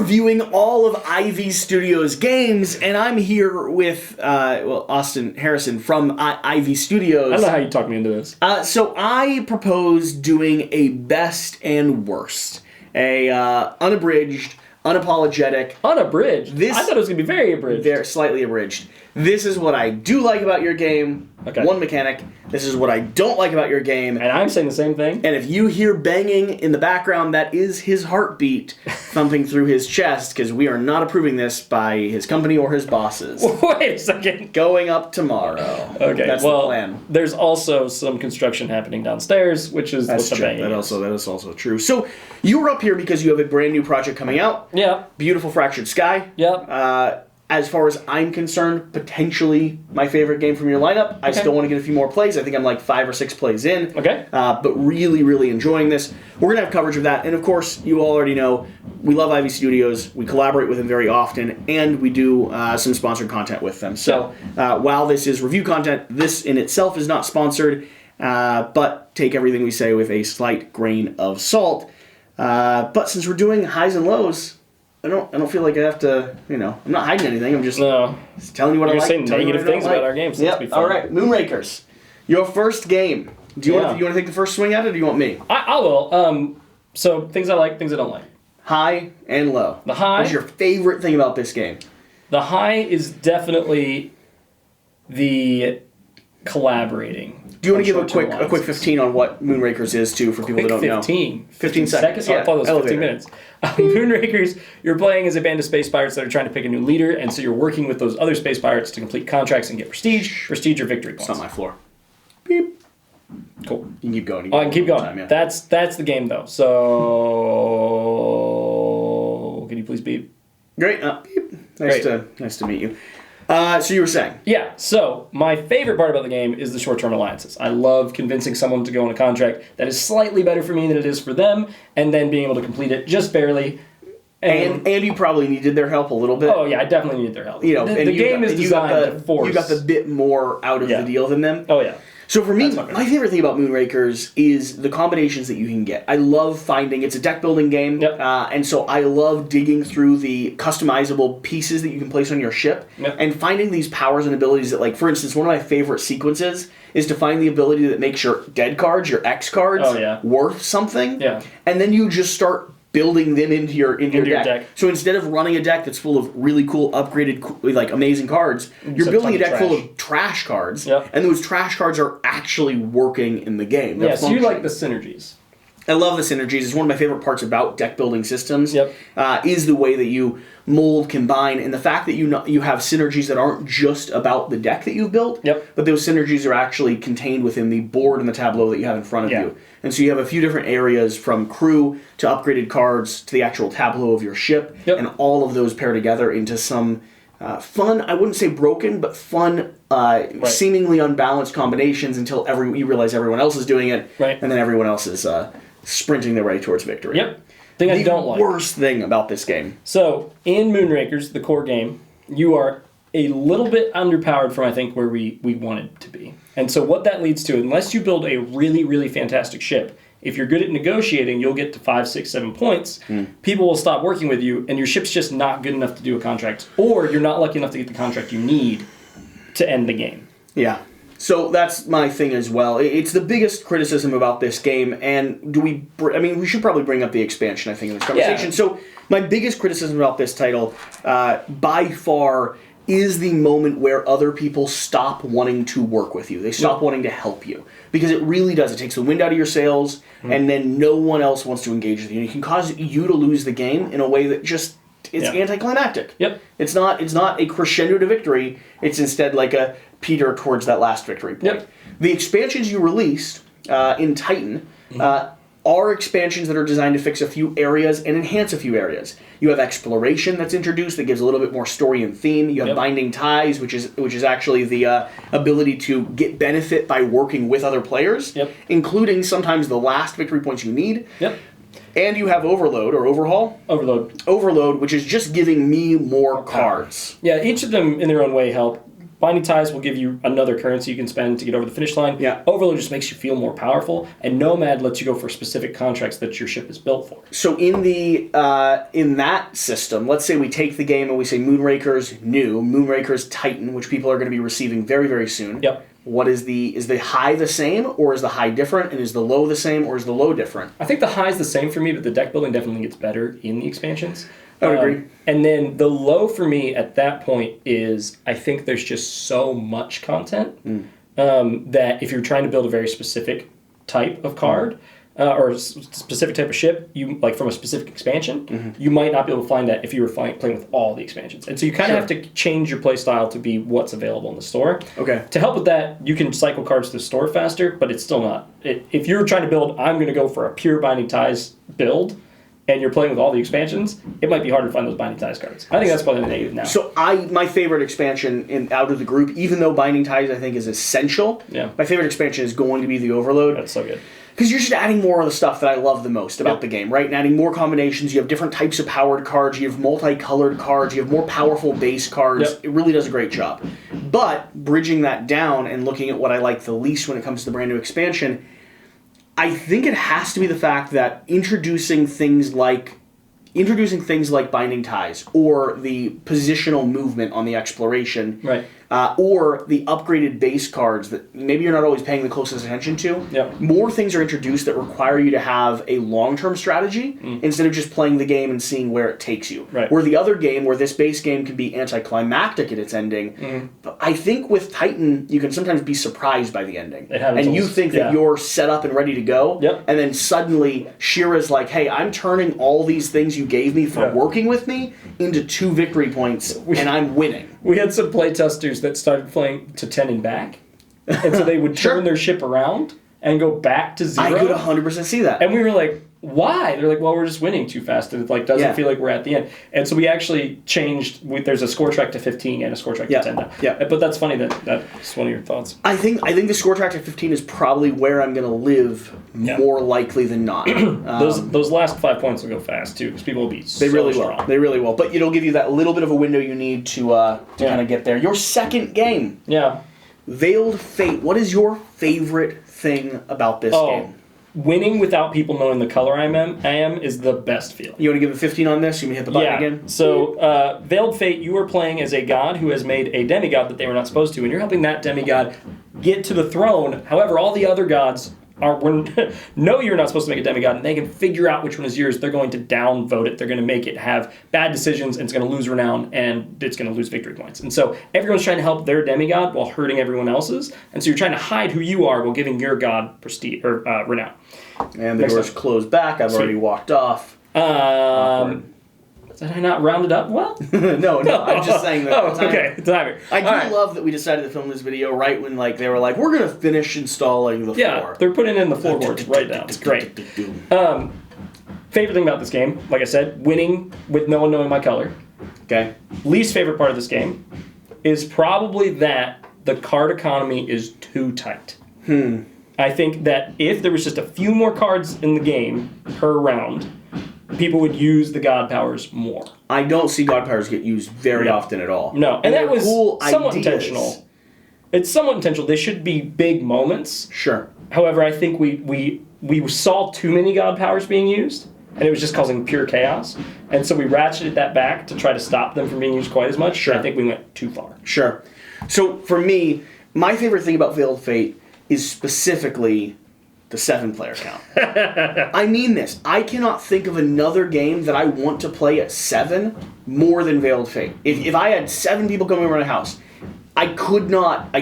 reviewing all of Ivy Studios games, and I'm here with, Austin Harrison from Ivy Studios. I don't know how you talked me into this. So I propose doing a best and worst. A unabridged, unapologetic. Unabridged? I thought it was going to be very abridged. They're slightly abridged. This is what I do like about your game. Okay. One mechanic. This is what I don't like about your game. And I'm saying the same thing. And if you hear banging in the background, that is his heartbeat thumping through his chest, because we are not approving this by his company or his bosses. Wait a second. Going up tomorrow. Okay, That's the plan. There's also some construction happening downstairs, which is what the banging is. That is also true. So you were up here because you have a brand new project coming out. Yeah. Beautiful Fractured Sky. Yeah. As far as I'm concerned, potentially my favorite game from your lineup. I still want to get a few more plays. I think I'm like 5 or 6 plays in. Okay. But really, really enjoying this. We're going to have coverage of that. And of course, you all already know, we love Ivy Studios. We collaborate with them very often. And we do some sponsored content with them. So while this is review content, this in itself is not sponsored. But take everything we say with a slight grain of salt. But since we're doing highs and lows, I don't feel like I have to, I'm not hiding anything. I'm just telling you what I like. You're saying negative things about our games. Yep. All right, Moonrakers. Your first game. Do you want to take the first swing at it, or do you want me? I will. So things I like, things I don't like. High and low. The high. What's your favorite thing about this game? The high is definitely the collaborating. Do you want to give a quick 15 on what Moonrakers is, too, for people that don't know? 15 seconds? Yeah. I thought it was 15 minutes. Moonrakers, you're playing as a band of space pirates that are trying to pick a new leader, and so you're working with those other space pirates to complete contracts and get prestige or victory points. It's not my floor. Beep. Cool. You can keep going. I can keep going. Time, yeah. That's the game, though. So, can you please beep? Great. Beep. Nice to meet you. So you were saying? Yeah, so my favorite part about the game is the short-term alliances. I love convincing someone to go on a contract that is slightly better for me than it is for them, and then being able to complete it just barely. And you probably needed their help a little bit. Oh yeah, I definitely needed their help. The game is designed to force. You got the bit more out of the deal than them. Oh yeah. So for me, my favorite thing about Moonrakers is the combinations that you can get. I love finding, it's a deck building game, and so I love digging through the customizable pieces that you can place on your ship, and finding these powers and abilities that, like, for instance, one of my favorite sequences is to find the ability that makes your dead cards, your X cards, worth something, and then you just start building them into your deck. So instead of running a deck that's full of really cool, upgraded, like amazing cards, you're building a deck full of trash cards, and those trash cards are actually working in the game. Yeah, so you like the synergies. I love the synergies. It's one of my favorite parts about deck building systems. Is the way that you mold, combine, and the fact that you have synergies that aren't just about the deck that you've built, but those synergies are actually contained within the board and the tableau that you have in front of you. And so you have a few different areas, from crew to upgraded cards to the actual tableau of your ship, and all of those pair together into some fun, I wouldn't say broken, but fun, seemingly unbalanced combinations until you realize everyone else is doing it, and then everyone else is sprinting their way towards victory. Thing I don't like. The worst thing about this game. So, in Moonrakers, the core game, you are a little bit underpowered from, I think, where we wanted to be. And so what that leads to, unless you build a really, really fantastic ship, if you're good at negotiating, you'll get to 5, 6, 7 points. People will stop working with you, and your ship's just not good enough to do a contract. Or you're not lucky enough to get the contract you need to end the game. Yeah. So that's my thing as well. It's the biggest criticism about this game, and we should probably bring up the expansion, I think, in this conversation. Yeah. So my biggest criticism about this title, by far, is the moment where other people stop wanting to work with you. They stop wanting to help you. Because it really does. It takes the wind out of your sails, and then no one else wants to engage with you. And it can cause you to lose the game in a way that just is anticlimactic. It's not a crescendo to victory. It's instead like a Peter towards that last victory point. The expansions you released in Titan are expansions that are designed to fix a few areas and enhance a few areas. You have exploration that's introduced that gives a little bit more story and theme. You have binding ties, which is actually the ability to get benefit by working with other players, including sometimes the last victory points you need. And you have Overload, or Overhaul? Overload. Overload, which is just giving me more cards. Yeah, each of them in their own way help. Binding Ties will give you another currency you can spend to get over the finish line. Yeah. Overload just makes you feel more powerful, and Nomad lets you go for specific contracts that your ship is built for. So in that system, let's say we take the game and we say Moonrakers new, Moonrakers Titan, which people are going to be receiving very, very soon. Yep. What is the high the same, or is the high different, and is the low the same, or is the low different? I think the high is the same for me, but the deck building definitely gets better in the expansions. I would agree. And then the low for me at that point is I think there's just so much content that if you're trying to build a very specific type of card or a specific type of ship, you like from a specific expansion, you might not be able to find that if you were playing with all the expansions. And so you kind of have to change your play style to be what's available in the store. Okay. To help with that, you can cycle cards to the store faster, but it's still not. If you're trying to build, I'm going to go for a pure Binding Ties build, and you're playing with all the expansions, it might be harder to find those Binding Ties cards. I think that's probably the negative now. So my favorite expansion out of the group, even though Binding Ties I think is essential, my favorite expansion is going to be the Overload. That's so good. Because you're just adding more of the stuff that I love the most about the game, right? And adding more combinations. You have different types of powered cards. You have multicolored cards. You have more powerful base cards. It really does a great job. But bridging that down and looking at what I like the least when it comes to the brand new expansion, I think it has to be the fact that introducing things like Binding Ties or the positional movement on the exploration, or the upgraded base cards that maybe you're not always paying the closest attention to. More things are introduced that require you to have a long-term strategy instead of just playing the game and seeing where it takes you. Where the other game, where this base game can be anticlimactic at its ending, but I think with Titan, you can sometimes be surprised by the ending. And you think that you're set up and ready to go, and then suddenly Shira's like, hey, I'm turning all these things you gave me for working with me into 2 victory points, and I'm winning. We had some playtesters that started playing to 10 and back, and so they would turn their ship around and go back to 0. I could 100% see that. And we were like, why? They're like, well, we're just winning too fast, and it like doesn't feel like we're at the end. And so we actually changed. There's a score track to 15 and a score track to 10 now. But that's funny that's one of your thoughts. I think the score track to 15 is probably where I'm going to live more likely than not. Those last 5 points will go fast too, because people will be so strong. They really will. But it'll give you that little bit of a window you need to kind of get there. Your second game. Veiled Fate. What is your favorite thing about this game? Winning without people knowing the color I am is the best feeling. You want to give a 15 on this? You may hit the button again? So, Veiled Fate, you are playing as a god who has made a demigod that they were not supposed to, and you're helping that demigod get to the throne. However, all the other gods know you're not supposed to make a demigod, and they can figure out which one is yours. They're going to downvote it. They're going to make it have bad decisions, and it's going to lose renown, and it's going to lose victory points. And so everyone's trying to help their demigod while hurting everyone else's, and so you're trying to hide who you are while giving your god prestige or renown. And the door's closed back. I've already walked off. Did I not round it up well? No, I'm just saying that. Okay. Timer. I do love that we decided to film this video right when they were like, we're going to finish installing the floor. Yeah, they're putting in the floorboards right now. It's great. Favorite thing about this game, like I said, winning with no one knowing my color. Okay. Least favorite part of this game is probably that the card economy is too tight. I think that if there was just a few more cards in the game per round, people would use the god powers more. I don't see god powers get used very often at all. No, and that was somewhat intentional. It's somewhat intentional. They should be big moments. Sure. However, I think we saw too many god powers being used, and it was just causing pure chaos. And so we ratcheted that back to try to stop them from being used quite as much. Sure. I think we went too far. Sure. So for me, my favorite thing about Veiled Fate is specifically the 7-player count. I mean this. I cannot think of another game that I want to play at 7 more than Veiled Fate. If I had 7 people coming around a house, I could not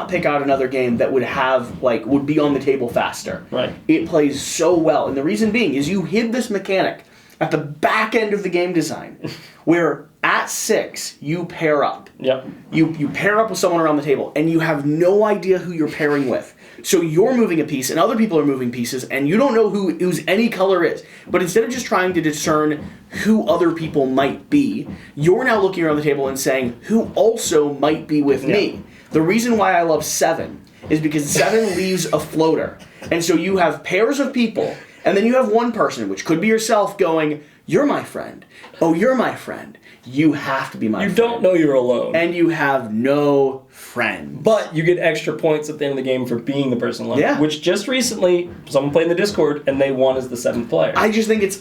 pick out another game that would be on the table faster. Right. It plays so well, and the reason being is you hid this mechanic at the back end of the game design, where at 6 you pair up. Yep. You pair up with someone around the table, and you have no idea who you're pairing with. So you're moving a piece, and other people are moving pieces, and you don't know whose any color is. But instead of just trying to discern who other people might be, you're now looking around the table and saying, who also might be with me? The reason why I love 7 is because 7 leaves a floater. And so you have pairs of people, and then you have one person, which could be yourself, going, you're my friend. Oh, you're my friend. You have to be my friend. You don't know you're alone. And you have no friends. But you get extra points at the end of the game for being the person alone. Yeah. Which just recently, someone played in the Discord, and they won as the 7th player. I just think it's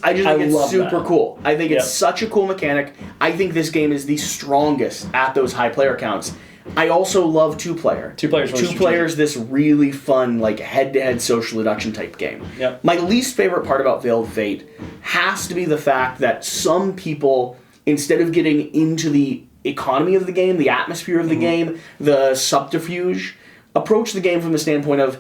super cool. I think it's Yep. such a cool mechanic. I think this game is the strongest at those high player counts. I also love 2-player. 2 players. Two players, this really fun, like, head-to-head social deduction type game. Yep. My least favorite part about Veiled Fate has to be the fact that some people, instead of getting into the economy of the game, the atmosphere of the game, the subterfuge, approach the game from the standpoint of,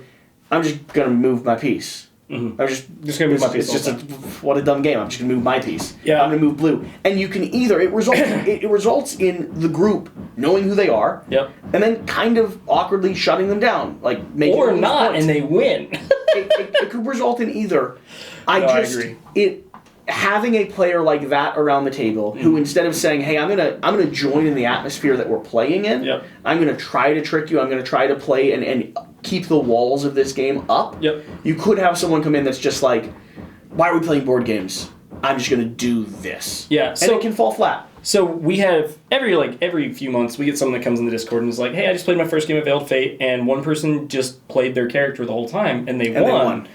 I'm just going to move my piece. I'm just going to move my piece. It's just what a dumb game. I'm just going to move my piece. Yeah. I'm going to move blue. And you can either, it results in the group knowing who they are, Yep. and then kind of awkwardly shutting them down. Like making Or them not, points. and they win. It could result in either. I agree. Having a player like that around the table who instead of saying, "Hey, I'm gonna join in the atmosphere that we're playing in. Yep. I'm gonna try to trick you. I'm gonna try to play and keep the walls of this game up." Yep. You could have someone come in that's just like, "Why are we playing board games? I'm just gonna do this." Yeah, and so- it can fall flat. So we have, every few months, we get someone that comes in the Discord and is like, hey, I just played my first game of Veiled Fate, and one person just played their character the whole time, and they won.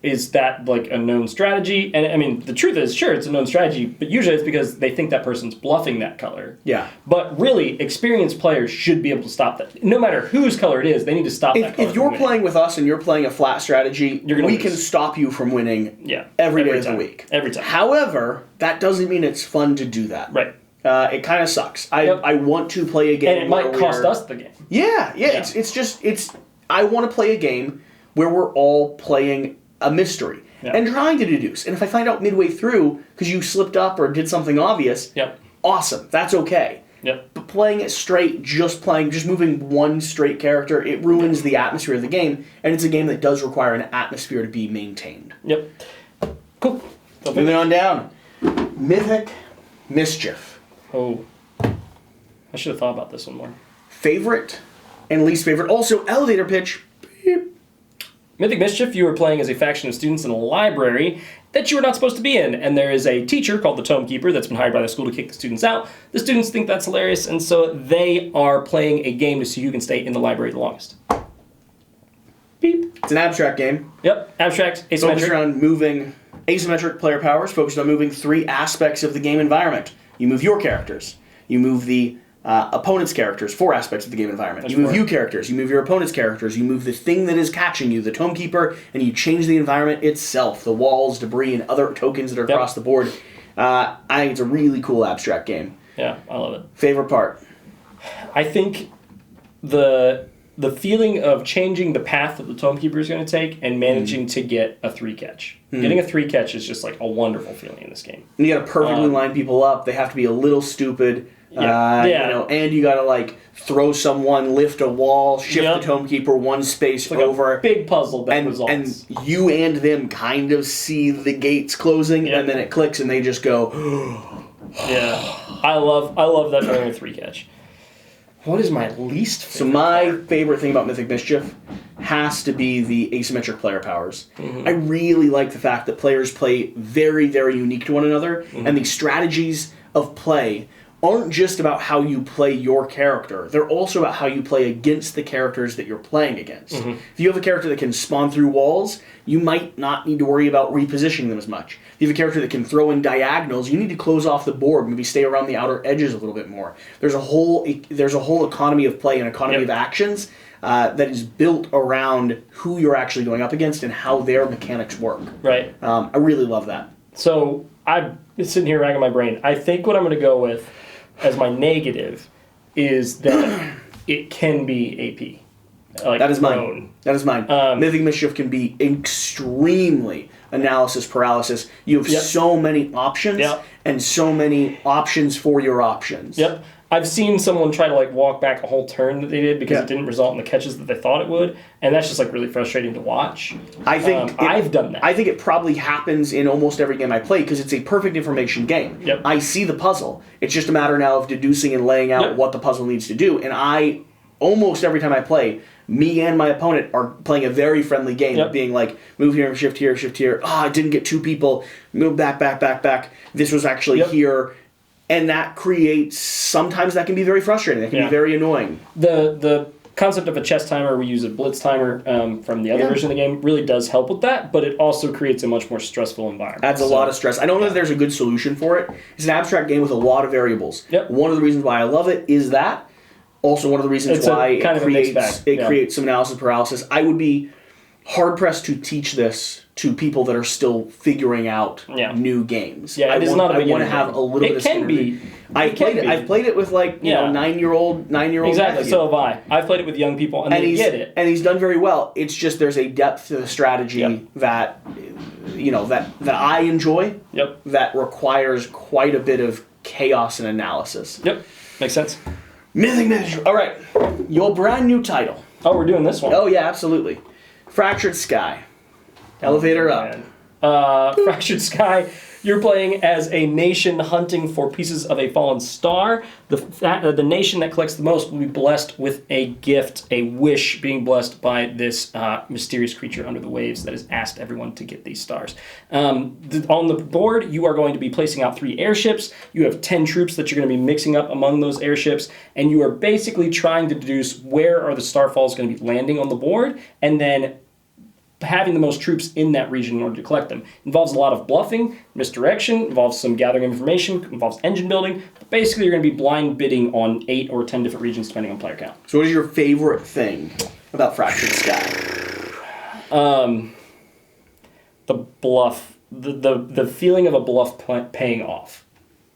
Is that like a known strategy? And I mean, the truth is, sure, it's a known strategy, but usually it's because they think that person's bluffing that color. Yeah. But really, experienced players should be able to stop that. No matter whose color it is, they need to stop that color. If you're playing with us and you're playing a flat strategy, You're gonna we lose. can stop you from winning Yeah. every day of time. the week. Every time. However, that doesn't mean it's fun to do that. Right. It kind of sucks. I Yep. I want to play a game And it might where cost we're- us the game. Yeah. It's I want to play a game where we're all playing a mystery Yeah. and trying to deduce. And if I find out midway through because you slipped up or did something obvious, Yep. awesome. That's okay. Yep. But playing it straight, just moving one straight character, it ruins the atmosphere of the game, and it's a game that does require an atmosphere to be maintained. Yep. Cool. Moving on down. Mythic Mischief. Oh. I should have thought about this one more. Favorite and least favorite. Also, elevator pitch. Beep. Mythic Mischief, you are playing as a faction of students in a library that you are not supposed to be in, and there is a teacher called the Tome Keeper that's been hired by the school to kick the students out. The students think that's hilarious, and so they are playing a game to see who can stay in the library the longest. Beep. It's an abstract game. Yep, abstract, Focused asymmetric. around moving asymmetric player powers, focused on moving 3 aspects of the game environment. You move your characters. You move the opponent's characters, 4 aspects of the game environment. That's you move 4. you characters. You move your opponent's characters. You move the thing that is catching you, the Tome Keeper, and you change the environment itself, the walls, debris, and other tokens that are across the board. I think it's a really cool abstract game. Yeah, I love it. Favorite part? I think the feeling of changing the path that the Tome Keeper is going to take and managing to get a 3-catch. Getting a 3-catch is just like a wonderful feeling in this game. And you got to perfectly line people up. They have to be a little stupid. Yeah. And you got to like throw someone, lift a wall, shift Yep. the Tome Keeper one space Like over. a big puzzle that and resolves. you and them kind of see the gates closing, Yep. and then it clicks, and they just go. Yeah, I love that feeling of 3-catch. What is my least favorite? So my part? favorite thing about Mythic Mischief has to be the asymmetric player powers. Mm-hmm. I really like the fact that players play very, very unique to one another, and the strategies of play aren't just about how you play your character. They're also about how you play against the characters that you're playing against. Mm-hmm. If you have a character that can spawn through walls, you might not need to worry about repositioning them as much. If you have a character that can throw in diagonals, you need to close off the board, maybe stay around the outer edges a little bit more. There's a whole economy of play and economy of actions that is built around who you're actually going up against and how their mechanics work. Right. I really love that. So I'm sitting here racking my brain. I think what I'm going to go with as my negative is that it can be AP. Like That is prone. mine. That is mine. Mythic Mischief can be extremely analysis paralysis. You have so many options and so many options for your options. Yep. I've seen someone try to like walk back a whole turn that they did because it didn't result in the catches that they thought it would, and that's just like really frustrating to watch. I think I've done that. I think it probably happens in almost every game I play because it's a perfect information game. Yep. I see the puzzle. It's just a matter now of deducing and laying out what the puzzle needs to do. And almost every time I play, me and my opponent are playing a very friendly game of being like, move here, shift here, shift here. I didn't get 2 people. Move back, back, back, back. This was actually here. And that creates, sometimes that can be very frustrating. That can be very annoying. The concept of a chess timer, we use a blitz timer from the other version of the game, really does help with that, but it also creates a much more stressful environment. Adds a lot of stress. I don't know if there's a good solution for it. It's an abstract game with a lot of variables. One of the reasons why I love it is that. Also, one of the reasons why it creates some analysis paralysis. I would be hard-pressed to teach this to people that are still figuring out new games. Yeah, it is not a beginner. I want to have a little bit of skin in it. I've played it with like, 9-year-old Exactly, nephew. so have I. I've played it with young people, and they get it. And he's done very well. It's just there's a depth to the strategy that, that I enjoy that requires quite a bit of chaos and analysis. Yep, makes sense. Mythic Mischief. All right, your brand new title. Oh, we're doing this one. Oh, yeah, absolutely. Fractured Sky. Elevator up. Fractured Sky. You're playing as a nation hunting for pieces of a fallen star. The nation that collects the most will be blessed with a gift, a wish, being blessed by this mysterious creature under the waves that has asked everyone to get these stars. On the board, you are going to be placing out 3 airships. You have 10 troops that you're going to be mixing up among those airships, and you are basically trying to deduce where are the starfalls going to be landing on the board, and then having the most troops in that region in order to collect them. Involves a lot of bluffing, misdirection, involves some gathering information, involves engine building, but basically you're going to be blind bidding on 8 or 10 different regions depending on player count. So what is your favorite thing about Fractured Sky? The bluff, the feeling of a bluff paying off.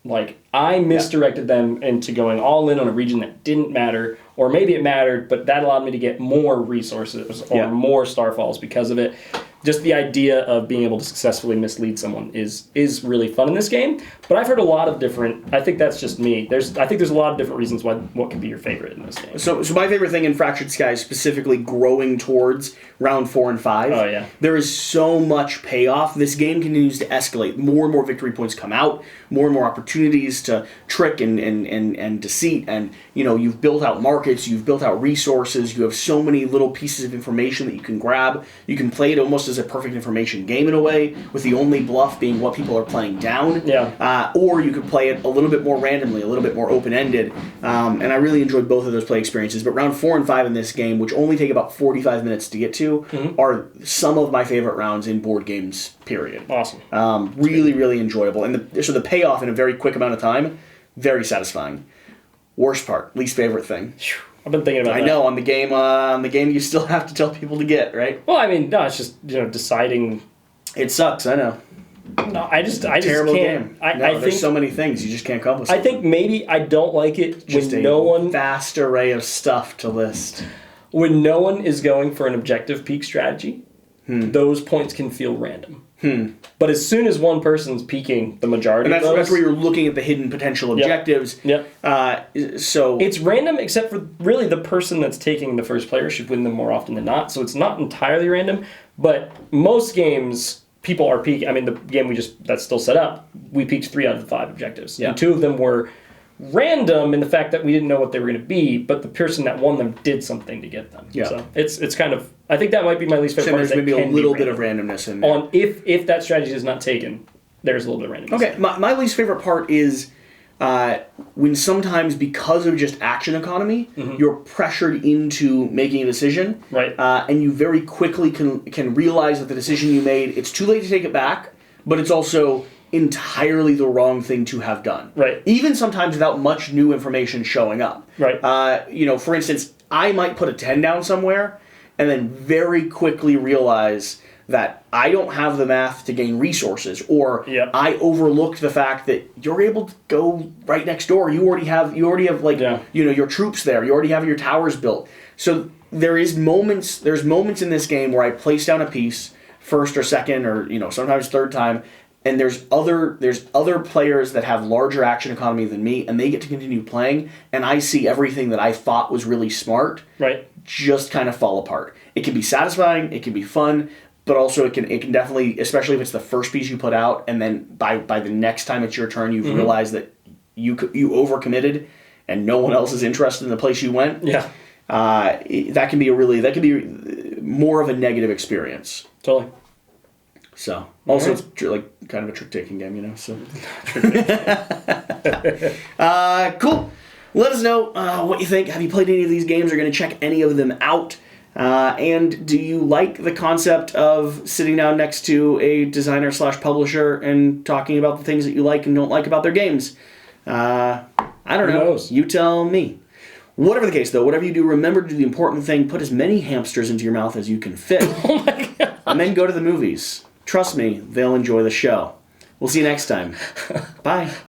Like, I misdirected them into going all in on a region that didn't matter, or maybe it mattered, but that allowed me to get more resources or more starfalls because of it. Just the idea of being able to successfully mislead someone is really fun in this game. But I've heard a lot of different. I think that's just me. I think there's a lot of different reasons what could be your favorite in this game. So my favorite thing in Fractured Sky is specifically growing towards round 4 and 5. Oh yeah. There is so much payoff. This game continues to escalate. More and more victory points come out. More and more opportunities to trick and deceit. And you've built out markets. You've built out resources. You have so many little pieces of information that you can grab. You can play it almost as a perfect information game in a way, with the only bluff being what people are playing down. Or you could play it a little bit more randomly, a little bit more open-ended. And I really enjoyed both of those play experiences. But round 4 and 5 in this game, which only take about 45 minutes to get to, are some of my favorite rounds in board games, period. Awesome. Really, really enjoyable. And so the payoff in a very quick amount of time, very satisfying. Worst part, least favorite thing. I've been thinking about that. I know, on the game you still have to tell people to get, right? Well, I mean, no, it's just, deciding. It sucks, I know. No, I just Terrible can't. Game. There's so many things, you just can't come up with something. I think maybe I don't like it just when no one... vast array of stuff to list. When no one is going for an objective peak strategy, those points can feel random. But as soon as one person's peaking the majority of those... that's where you're looking at the hidden potential objectives. So it's random, except for really the person that's taking the first player should win them more often than not. So it's not entirely random. But most games, people are peaking. I mean, the game that's still set up, we peaked 3 out of the 5 objectives. And 2 of them were random in the fact that we didn't know what they were going to be, but the person that won them did something to get them. So it's kind of... I think that might be my least favorite part. There's maybe a little bit of randomness in there. On if that strategy is not taken, there's a little bit of randomness. Okay, my least favorite part is when sometimes, because of just action economy, you're pressured into making a decision, and you very quickly can realize that the decision you made, it's too late to take it back, but it's also entirely the wrong thing to have done. Even sometimes without much new information showing up. For instance, I might put a 10 down somewhere, and then very quickly realize that I don't have the math to gain resources, or I overlooked the fact that you're able to go right next door. You already have your troops there. You already have your towers built. So there's moments in this game where I place down a piece, first or second, or sometimes third time, and there's other players that have larger action economy than me, and they get to continue playing, and I see everything that I thought was really smart just kind of fall apart. It can be satisfying, it can be fun, but also it can definitely, especially if it's the first piece you put out, and then by the next time it's your turn, you've realized that you overcommitted, and no one else is interested in the place you went. that can be more of a negative experience. Totally. So also it's like kind of a trick taking game, you know. So cool. Let us know what you think. Have you played any of these games? Are going to check any of them out? And do you like the concept of sitting down next to a designer / publisher and talking about the things that you like and don't like about their games? I don't know. knows? You tell me. Whatever the case, though, whatever you do, remember to do the important thing. Put as many hamsters into your mouth as you can fit. Oh my god. And then go to the movies. Trust me, they'll enjoy the show. We'll see you next time. Bye.